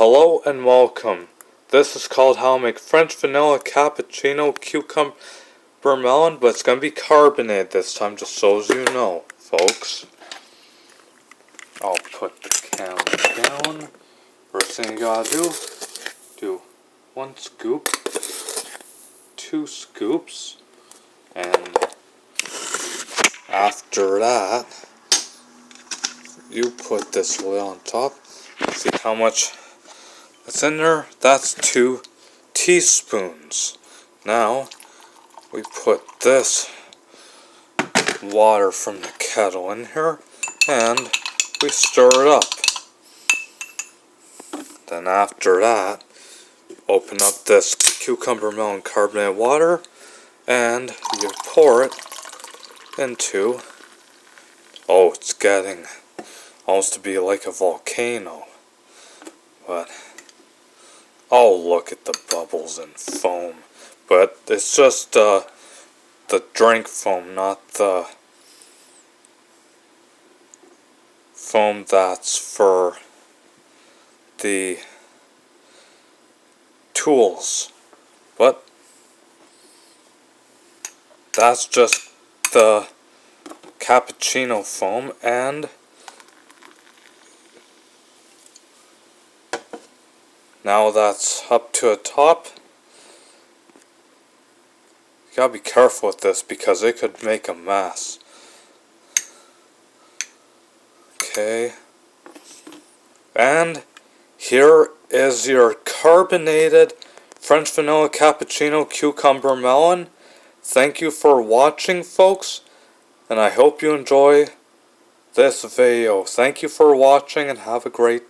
Hello and welcome. This is called how I make French Vanilla Cappuccino Cucumber Melon, but it's going to be carbonated this time, just so as you know, folks. I'll put the can down. First thing you gotta do 1 scoop, 2 scoops, and after that, you put this lid on top. See how much that's in there? That's 2 teaspoons. Now, we put this water from the kettle in here, and we stir it up. Then after that, open up this Cucumber Melon carbonated water, and you pour it into, oh, it's getting almost to be like a volcano. But, oh, look at the bubbles and foam. But it's just the drink foam, not the foam that's for the tools. But that's just the cappuccino foam, and now that's up to the top. You gotta be careful with this because it could make a mess. Okay. And here is your carbonated French Vanilla Cappuccino Cucumber Melon. Thank you for watching, folks, and I hope you enjoy this video. Thank you for watching and have a great day.